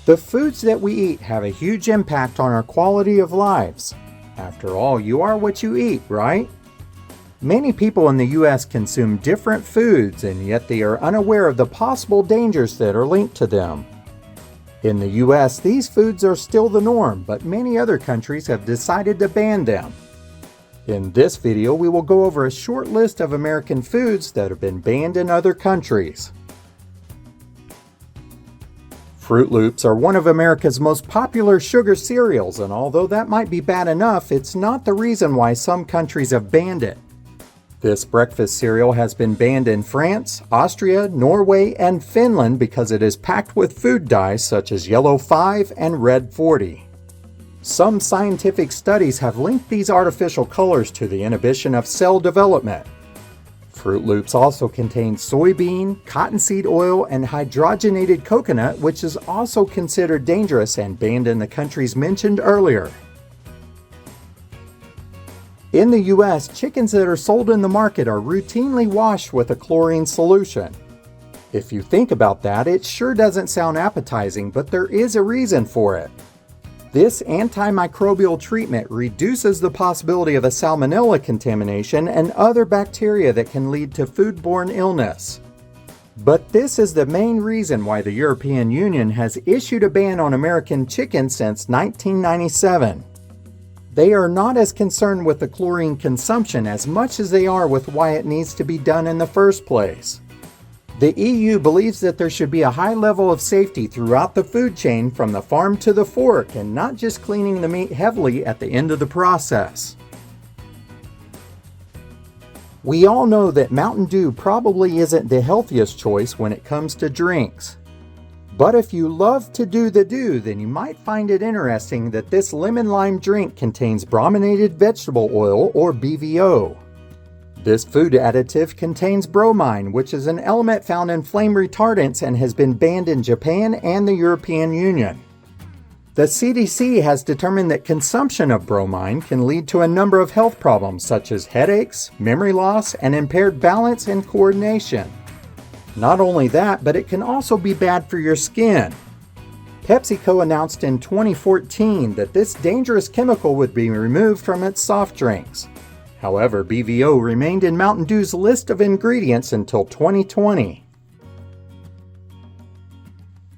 The foods that we eat have a huge impact on our quality of lives. After all, you are what you eat, right? Many people in the U.S. consume different foods, and yet they are unaware of the possible dangers that are linked to them. In the U.S., these foods are still the norm, but many other countries have decided to ban them. In this video, we will go over a short list of American foods that have been banned in other countries. Fruit Loops are one of America's most popular sugar cereals, and although that might be bad enough, it's not the reason why some countries have banned it. This breakfast cereal has been banned in France, Austria, Norway, and Finland because it is packed with food dyes such as yellow 5 and red 40. Some scientific studies have linked these artificial colors to the inhibition of cell development. Fruit Loops also contain soybean, cottonseed oil, and hydrogenated coconut, which is also considered dangerous and banned in the countries mentioned earlier. In the U.S., chickens that are sold in the market are routinely washed with a chlorine solution. If you think about that, it sure doesn't sound appetizing, but there is a reason for it. This antimicrobial treatment reduces the possibility of a salmonella contamination and other bacteria that can lead to foodborne illness. But this is the main reason why the European Union has issued a ban on American chicken since 1997. They are not as concerned with the chlorine consumption as much as they are with why it needs to be done in the first place. The EU believes that there should be a high level of safety throughout the food chain from the farm to the fork, and not just cleaning the meat heavily at the end of the process. We all know that Mountain Dew probably isn't the healthiest choice when it comes to drinks. But if you love to do the dew, then you might find it interesting that this lemon lime drink contains brominated vegetable oil, or BVO. This food additive contains bromine, which is an element found in flame retardants and has been banned in Japan and the European Union. The CDC has determined that consumption of bromine can lead to a number of health problems such as headaches, memory loss, and impaired balance and coordination. Not only that, but it can also be bad for your skin. PepsiCo announced in 2014 that this dangerous chemical would be removed from its soft drinks. However, BVO remained in Mountain Dew's list of ingredients until 2020.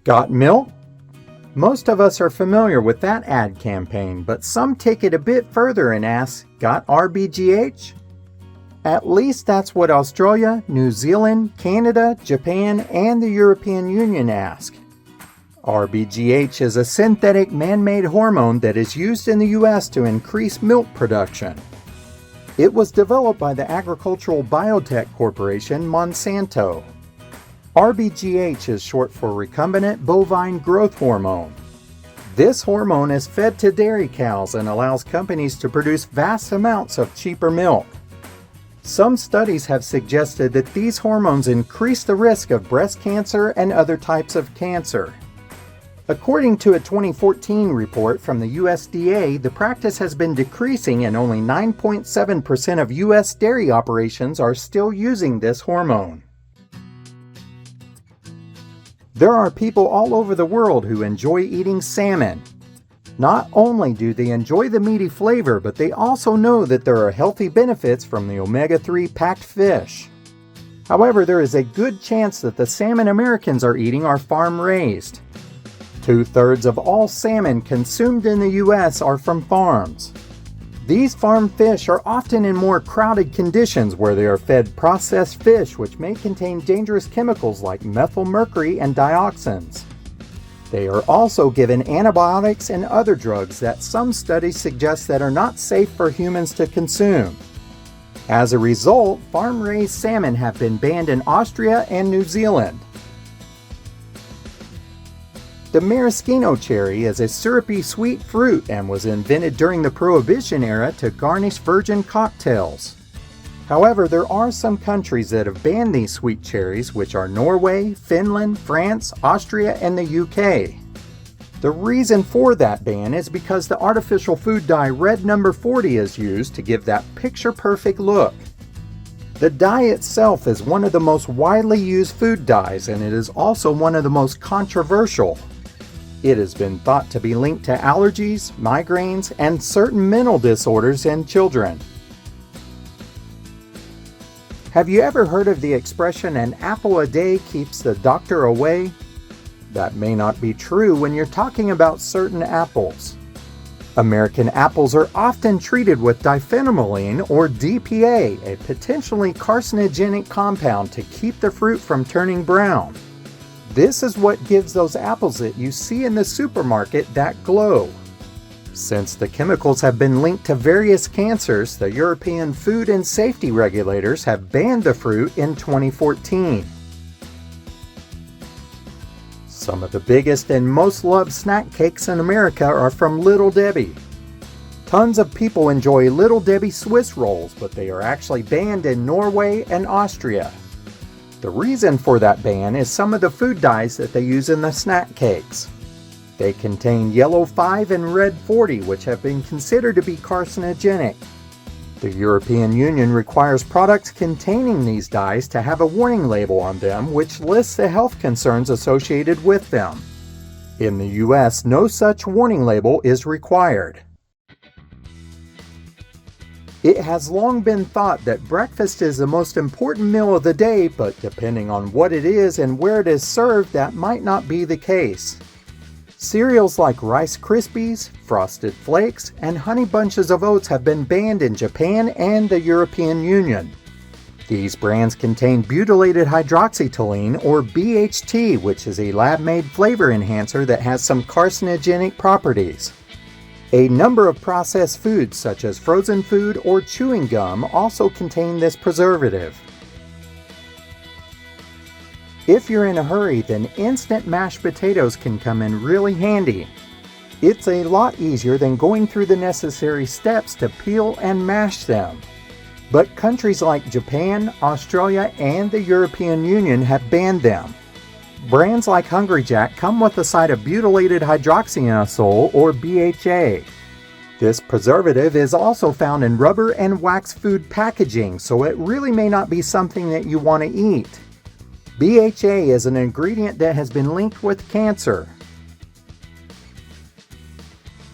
Got milk? Most of us are familiar with that ad campaign, but some take it a bit further and ask, got RBGH? At least that's what Australia, New Zealand, Canada, Japan, and the European Union ask. RBGH is a synthetic man-made hormone that is used in the US to increase milk production. It was developed by the agricultural biotech corporation Monsanto. RBGH is short for recombinant bovine growth hormone. This hormone is fed to dairy cows and allows companies to produce vast amounts of cheaper milk. Some studies have suggested that these hormones increase the risk of breast cancer and other types of cancer. According to a 2014 report from the USDA, the practice has been decreasing and only 9.7% of U.S. dairy operations are still using this hormone. There are people all over the world who enjoy eating salmon. Not only do they enjoy the meaty flavor, but they also know that there are healthy benefits from the omega-3 packed fish. However, there is a good chance that the salmon Americans are eating are farm-raised. 2/3 of all salmon consumed in the U.S. are from farms. These farm fish are often in more crowded conditions where they are fed processed fish which may contain dangerous chemicals like methylmercury and dioxins. They are also given antibiotics and other drugs that some studies suggest that are not safe for humans to consume. As a result, farm-raised salmon have been banned in Austria and New Zealand. The maraschino cherry is a syrupy sweet fruit and was invented during the Prohibition era to garnish virgin cocktails. However, there are some countries that have banned these sweet cherries, which are Norway, Finland, France, Austria, and the UK. The reason for that ban is because the artificial food dye red number 40 is used to give that picture-perfect look. The dye itself is one of the most widely used food dyes, and it is also one of the most controversial. It has been thought to be linked to allergies, migraines, and certain mental disorders in children. Have you ever heard of the expression, "an apple a day keeps the doctor away"? That may not be true when you're talking about certain apples. American apples are often treated with diphenhydramine or DPA, a potentially carcinogenic compound to keep the fruit from turning brown. This is what gives those apples that you see in the supermarket that glow. Since the chemicals have been linked to various cancers, the European Food and Safety Regulators have banned the fruit in 2014. Some of the biggest and most loved snack cakes in America are from Little Debbie. Tons of people enjoy Little Debbie Swiss rolls, but they are actually banned in Norway and Austria. The reason for that ban is some of the food dyes that they use in the snack cakes. They contain yellow 5 and red 40, which have been considered to be carcinogenic. The European Union requires products containing these dyes to have a warning label on them which lists the health concerns associated with them. In the US, no such warning label is required. It has long been thought that breakfast is the most important meal of the day, but depending on what it is and where it is served, that might not be the case. Cereals like Rice Krispies, Frosted Flakes, and Honey Bunches of Oats have been banned in Japan and the European Union. These brands contain butylated hydroxytoluene or BHT, which is a lab-made flavor enhancer that has some carcinogenic properties. A number of processed foods such as frozen food or chewing gum also contain this preservative. If you're in a hurry, then instant mashed potatoes can come in really handy. It's a lot easier than going through the necessary steps to peel and mash them. But countries like Japan, Australia, and the European Union have banned them. Brands like Hungry Jack come with a side of butylated hydroxyanisole or BHA. This preservative is also found in rubber and wax food packaging, so it really may not be something that you want to eat. BHA is an ingredient that has been linked with cancer.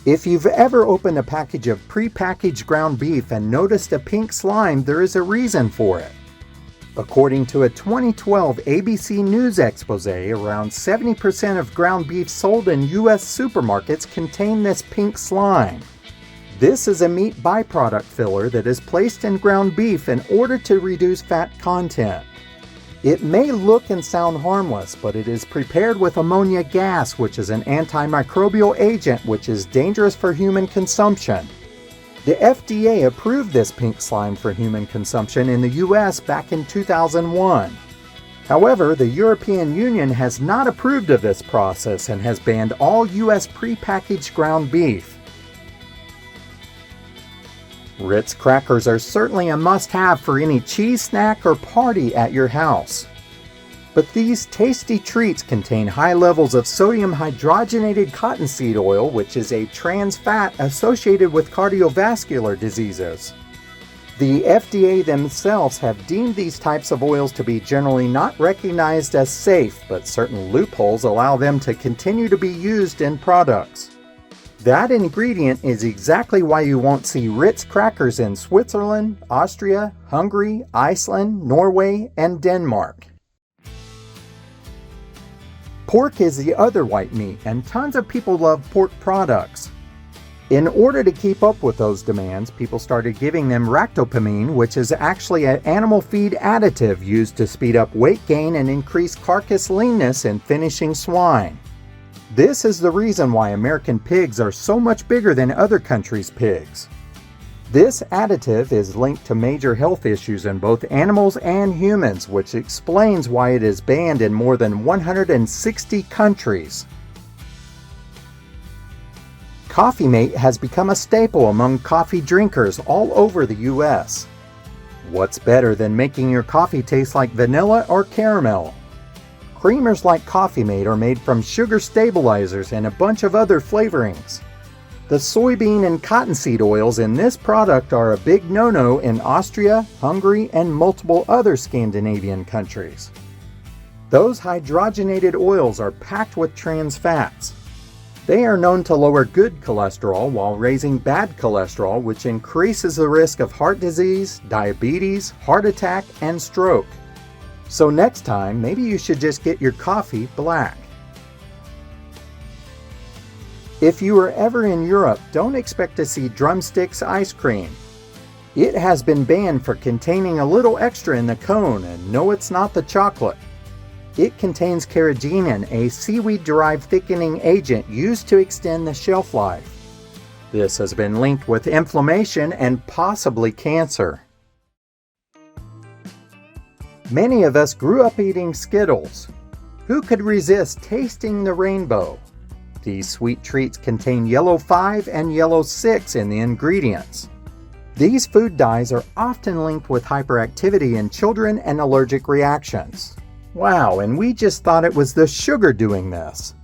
If you've ever opened a package of prepackaged ground beef and noticed a pink slime, there is a reason for it. According to a 2012 ABC News expose, around 70% of ground beef sold in U.S. supermarkets contain this pink slime. This is a meat byproduct filler that is placed in ground beef in order to reduce fat content. It may look and sound harmless, but it is prepared with ammonia gas, which is an antimicrobial agent which is dangerous for human consumption. The FDA approved this pink slime for human consumption in the US back in 2001. However, the European Union has not approved of this process and has banned all US prepackaged ground beef. Ritz crackers are certainly a must-have for any cheese snack or party at your house. But these tasty treats contain high levels of sodium hydrogenated cottonseed oil, which is a trans fat associated with cardiovascular diseases. The FDA themselves have deemed these types of oils to be generally not recognized as safe, but certain loopholes allow them to continue to be used in products. That ingredient is exactly why you won't see Ritz crackers in Switzerland, Austria, Hungary, Iceland, Norway, and Denmark. Pork is the other white meat, and tons of people love pork products. In order to keep up with those demands, people started giving them ractopamine, which is actually an animal feed additive used to speed up weight gain and increase carcass leanness in finishing swine. This is the reason why American pigs are so much bigger than other countries' pigs. This additive is linked to major health issues in both animals and humans, which explains why it is banned in more than 160 countries. CoffeeMate has become a staple among coffee drinkers all over the US. What's better than making your coffee taste like vanilla or caramel? Creamers like CoffeeMate are made from sugar stabilizers and a bunch of other flavorings. The soybean and cottonseed oils in this product are a big no-no in Austria, Hungary, and multiple other Scandinavian countries. Those hydrogenated oils are packed with trans fats. They are known to lower good cholesterol while raising bad cholesterol, which increases the risk of heart disease, diabetes, heart attack, and stroke. So next time, maybe you should just get your coffee black. If you are ever in Europe, don't expect to see Drumsticks Ice Cream. It has been banned for containing a little extra in the cone, and no, it's not the chocolate. It contains carrageenan, a seaweed-derived thickening agent used to extend the shelf life. This has been linked with inflammation and possibly cancer. Many of us grew up eating Skittles. Who could resist tasting the rainbow? These sweet treats contain yellow 5 and yellow 6 in the ingredients. These food dyes are often linked with hyperactivity in children and allergic reactions. Wow, and we just thought it was the sugar doing this.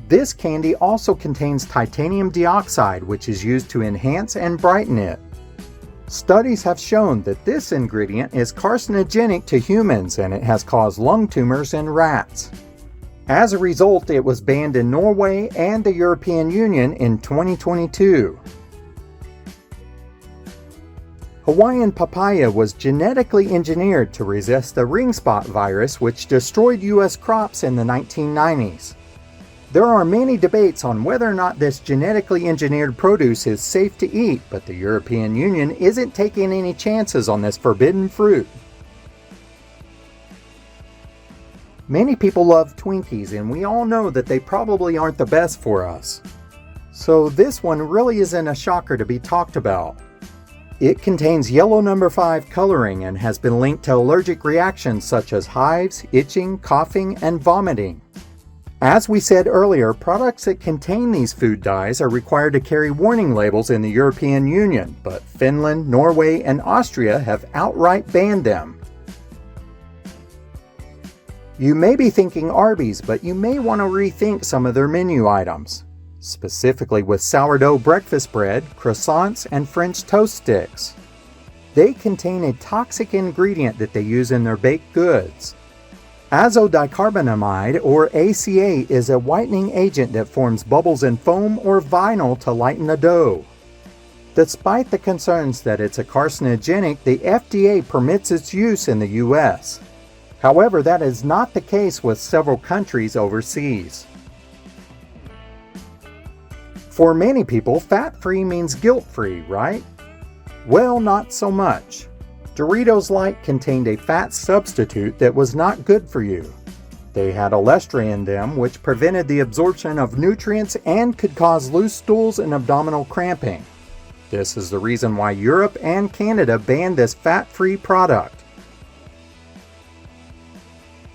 This candy also contains titanium dioxide, which is used to enhance and brighten it. Studies have shown that this ingredient is carcinogenic to humans, and it has caused lung tumors in rats. As a result, it was banned in Norway and the European Union in 2022. Hawaiian papaya was genetically engineered to resist the ring spot virus, which destroyed U.S. crops in the 1990s. There are many debates on whether or not this genetically engineered produce is safe to eat, but the European Union isn't taking any chances on this forbidden fruit. Many people love Twinkies, and we all know that they probably aren't the best for us. So this one really isn't a shocker to be talked about. It contains yellow number 5 coloring and has been linked to allergic reactions such as hives, itching, coughing, and vomiting. As we said earlier, products that contain these food dyes are required to carry warning labels in the European Union, but Finland, Norway, and Austria have outright banned them. You may be thinking Arbys, but you may want to rethink some of their menu items, specifically with sourdough breakfast bread, croissants, and French toast sticks. They contain a toxic ingredient that they use in their baked goods. Azodicarbonamide, or ACA, is a whitening agent that forms bubbles in foam or vinyl to lighten the dough. Despite the concerns that it's a carcinogenic, the FDA permits its use in the US. However, that is not the case with several countries overseas. For many people, fat-free means guilt-free, right? Well, not so much. Doritos Light contained a fat substitute that was not good for you. They had olestra in them, which prevented the absorption of nutrients and could cause loose stools and abdominal cramping. This is the reason why Europe and Canada banned this fat-free product.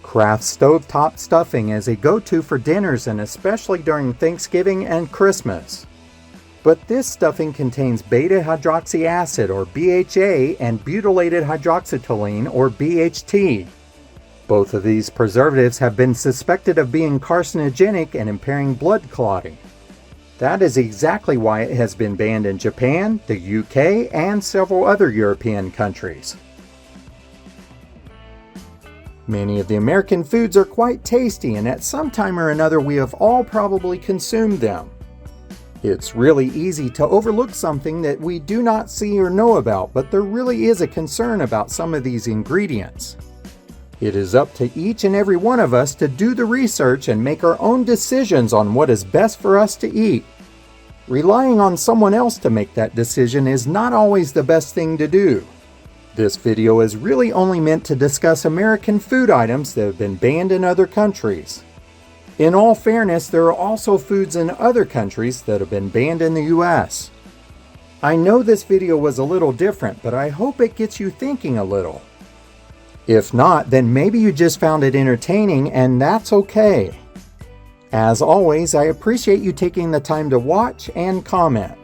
Kraft stovetop stuffing is a go-to for dinners and especially during Thanksgiving and Christmas. But this stuffing contains beta-hydroxy acid, or BHA, and butylated hydroxytoluene, or BHT. Both of these preservatives have been suspected of being carcinogenic and impairing blood clotting. That is exactly why it has been banned in Japan, the UK, and several other European countries. Many of the American foods are quite tasty, and at some time or another we have all probably consumed them. It's really easy to overlook something that we do not see or know about, but there really is a concern about some of these ingredients. It is up to each and every one of us to do the research and make our own decisions on what is best for us to eat. Relying on someone else to make that decision is not always the best thing to do. This video is really only meant to discuss American food items that have been banned in other countries. In all fairness, there are also foods in other countries that have been banned in the US. I know this video was a little different, but I hope it gets you thinking a little. If not, then maybe you just found it entertaining, and that's okay. As always, I appreciate you taking the time to watch and comment.